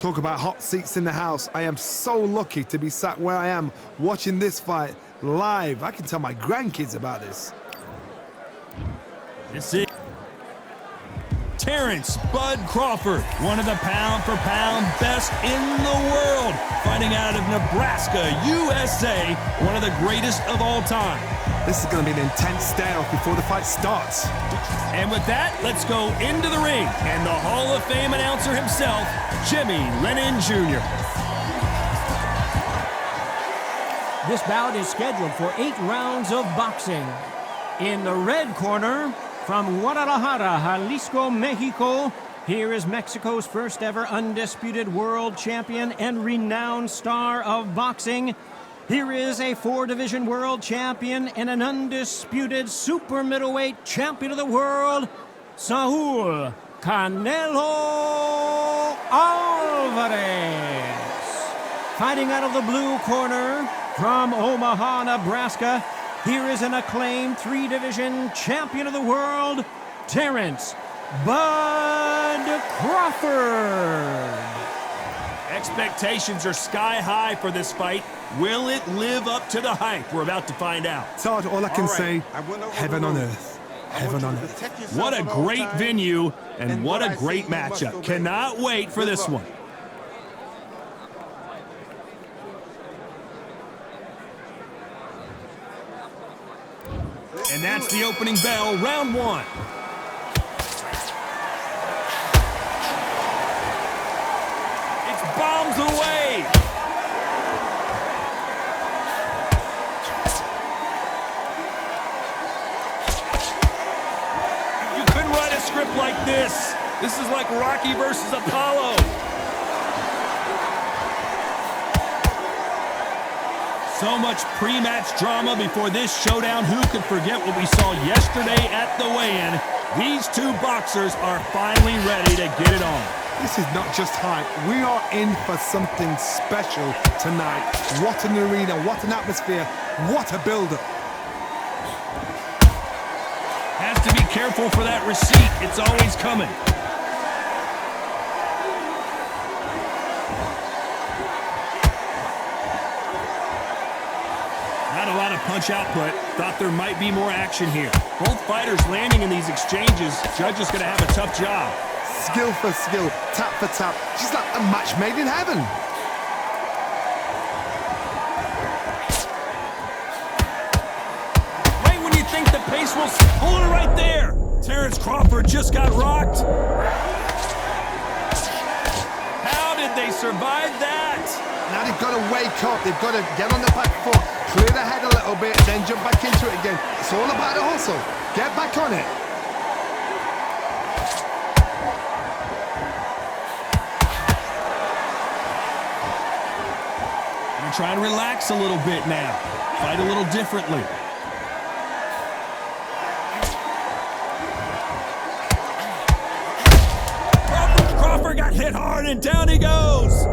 Talk about hot seats in the house. I am so lucky to be sat where I am watching this fight live. I can tell my grandkids about this. This is Terrence Bud Crawford, one of the pound-for-pound best in the world, fighting out of Nebraska, USA, one of the greatest of all time. This is going to be an intense standoff before the fight starts. And with that, let's go into the ring and the Hall of Fame announcer himself, Jimmy Lennon Jr. This bout is scheduled for 8 rounds of boxing. In the red corner, from Guadalajara, Jalisco, Mexico, here is Mexico's first ever undisputed world champion and renowned star of boxing. Here is a 4-division world champion and an undisputed super middleweight champion of the world, Saul Canelo Alvarez. Fighting out of the blue corner, from Omaha, Nebraska, here is an acclaimed 3-division champion of the world, Terrence Bud Crawford. Expectations are sky high for this fight. Will it live up to the hype? We're about to find out. Todd, all I can say, heaven on earth. Heaven on earth. What a great venue and what a great matchup. Cannot wait for this one. And that's the opening bell, round 1. It's bombs away. You couldn't write a script like this. This is like Rocky versus Apollo. So much pre-match drama before this showdown. Who could forget what we saw yesterday at the weigh-in? These two boxers are finally ready to get it on. This is not just hype. We are in for something special tonight. What an arena, what an atmosphere, what a build-up. Has to be careful for that receipt. It's always coming. Not a lot of punch output. Thought there might be more action here. Both fighters landing in these exchanges. Judge is going to have a tough job. Skill for skill, tap for tap. She's like a match made in heaven. Right when you think the pace will pull it right there. Terrence Crawford just got rocked. How did they survive that? Now they've got to wake up. They've got to get on the back foot, clear the head a little bit, then jump back into it again. It's all about the hustle. Get back on it. They're trying to relax a little bit now. Fight a little differently. Crawford got hit hard and down he goes.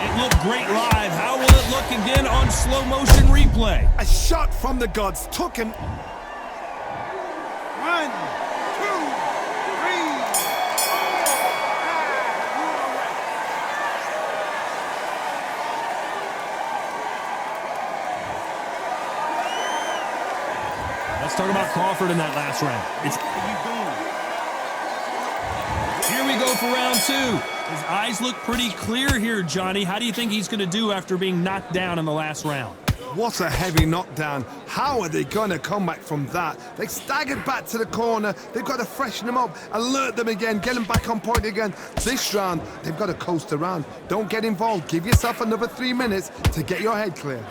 It looked great live. How will it look again on slow motion replay? A shot from the gods took him. 1, 2, 3. Let's talk about Crawford in that last round. Here we go for round 2. His eyes look pretty clear here, Johnny. How do you think he's going to do after being knocked down in the last round? What a heavy knockdown. How are they going to come back from that? They staggered back to the corner. They've got to freshen them up, alert them again, get them back on point again. This round, they've got to coast around. Don't get involved. Give yourself another 3 minutes to get your head clear.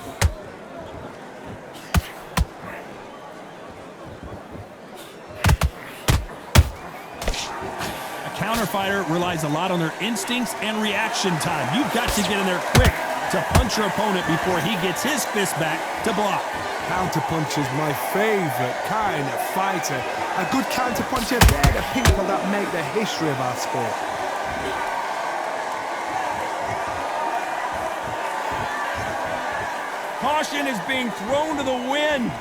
Counterfighter relies a lot on their instincts and reaction time. You've got to get in there quick to punch your opponent before he gets his fist back to block. Counterpunch is my favorite kind of fighter. A good counterpuncher, they're the people that make the history of our sport. Caution is being thrown to the wind.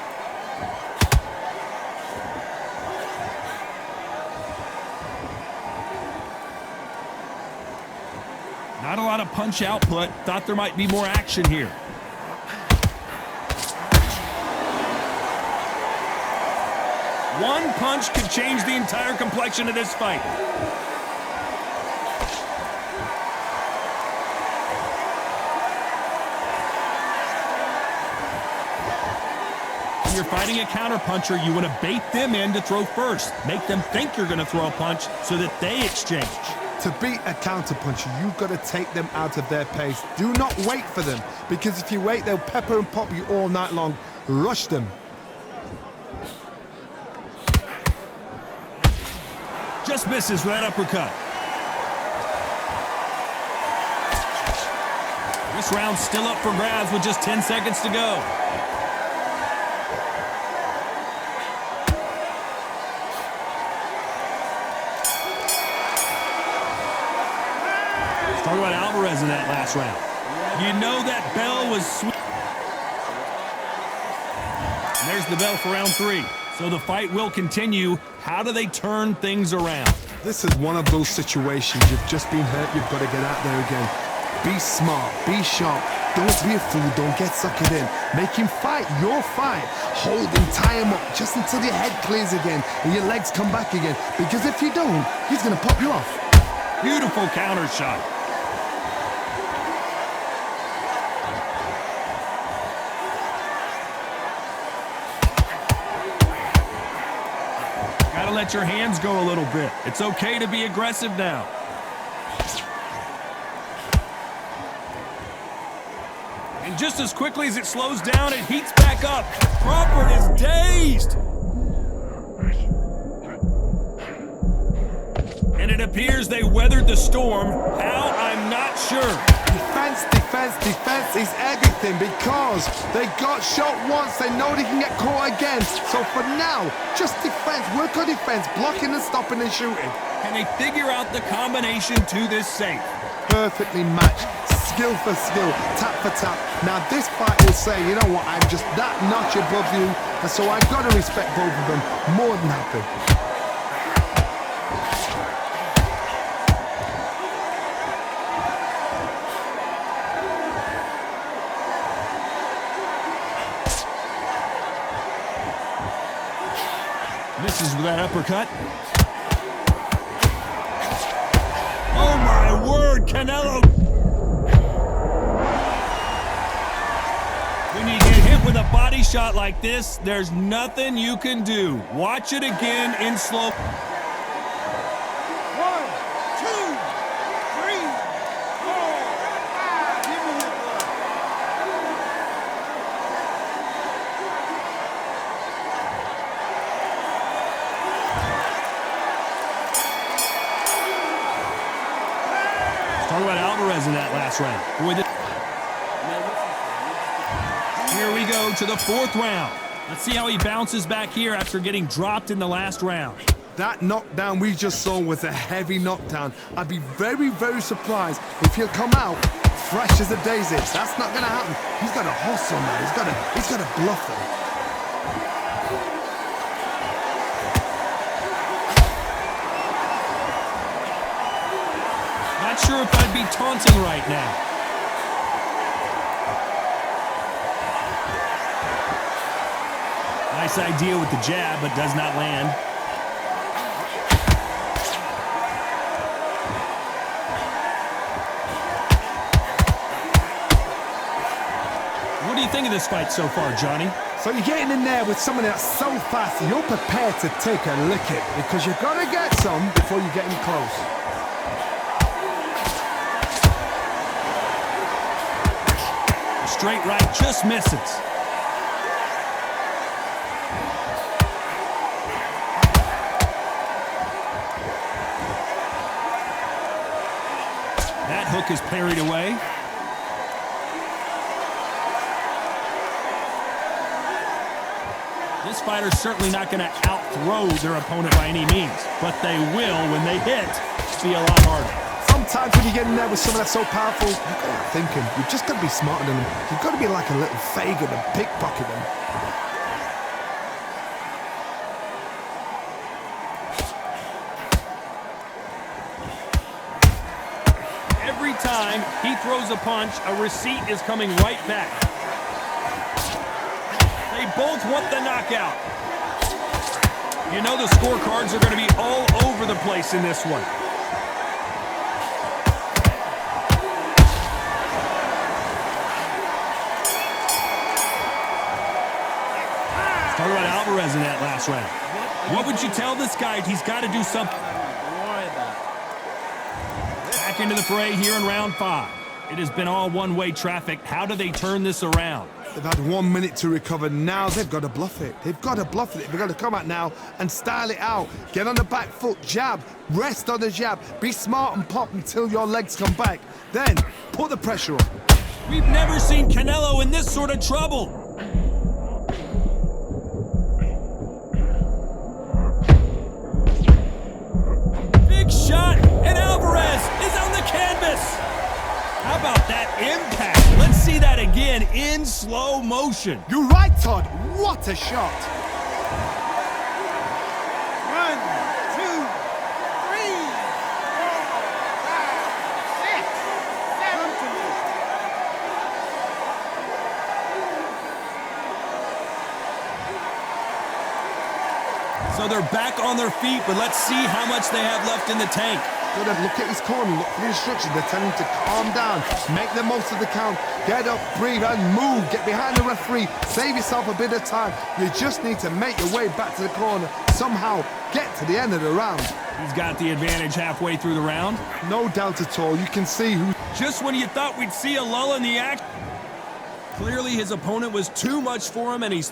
Not a lot of punch output. Thought there might be more action here. One punch could change the entire complexion of this fight. When you're fighting a counterpuncher, you want to bait them in to throw first. Make them think you're going to throw a punch so that they exchange. To beat a counterpuncher, you've got to take them out of their pace. Do not wait for them, because if you wait, they'll pepper and pop you all night long. Rush them. Just misses with that uppercut. This round's still up for grabs with just 10 seconds to go. Talk about Alvarez in that last round. You know that bell was sweet. And there's the bell for round 3. So the fight will continue. How do they turn things around? This is one of those situations. You've just been hurt. You've got to get out there again. Be smart. Be sharp. Don't be a fool. Don't get suckered in. Make him fight your fight. Hold him, tie him up just until your head clears again and your legs come back again. Because if you don't, he's going to pop you off. Beautiful counter shot. Gotta let your hands go a little bit. It's okay to be aggressive now. And just as quickly as it slows down, it heats back up. Crawford is dazed. And it appears they weathered the storm. How? I'm not sure. Defense, defense, defense is everything, because they got shot once. They know they can get caught again. So for now, just defense. Work on defense, blocking and stopping and shooting. Can they figure out the combination to this safe? Perfectly matched. Skill for skill, tap for tap. Now this fight will say, you know what, I'm just that notch above you, and so I've got to respect both of them more than happy. Misses with that uppercut. Oh my word, Canelo! When you get hit with a body shot like this, there's nothing you can do. Watch it again in slow. 1, 2, 3, 4, 5. Give me your blood. Talk about Alvarez in that last round. Boy, here we go to the 4th round. Let's see how he bounces back here after getting dropped in the last round. That knockdown we just saw was a heavy knockdown. I'd be very, very surprised if he'll come out fresh as a daisy. That's not going to happen. He's got to hustle now. He's got to bluff them. Not sure if I'd be taunting right now. Nice idea with the jab, but does not land. What do you think of this fight so far, Johnny? So you're getting in there with someone that's so fast, you're prepared to take a licking, because you've got to get some before you get in close. Straight right just misses. That hook is parried away. This fighter's certainly not going to out-throw their opponent by any means, but they will, when they hit, be a lot harder. Sometimes when you get in there with someone that's so powerful, you've got to think him. You've just got to be smarter than him. You've got to be like a little Fagin and pickpocket him. Every time he throws a punch, a receipt is coming right back. They both want the knockout. You know the scorecards are going to be all over the place in this one. Talk about Alvarez in that last round. What would you tell this guy? He's got to do something. Back into the fray here in round 5. It has been all one-way traffic. How do they turn this around? They've had 1 minute to recover. Now they've got to bluff it. They've got to bluff it. They've got to come out now and style it out. Get on the back foot, jab, rest on the jab. Be smart and pop until your legs come back. Then put the pressure on. We've never seen Canelo in this sort of trouble. Big shot, and Alvarez is on the canvas. How about that impact? Let's see that again in slow motion. You're right, Todd. What a shot. 1, 2, 3, 4, 5, 6, 7. So they're back on their feet, but let's see how much they have left in the tank. Good, look at his corner, look for the instructions. They're telling him to calm down, make the most of the count, get up, breathe, and move. Get behind the referee, save yourself a bit of time. You just need to make your way back to the corner, somehow get to the end of the round. He's got the advantage halfway through the round. No doubt at all, you can see who... Just when you thought we'd see a lull in the act, clearly his opponent was too much for him, and he's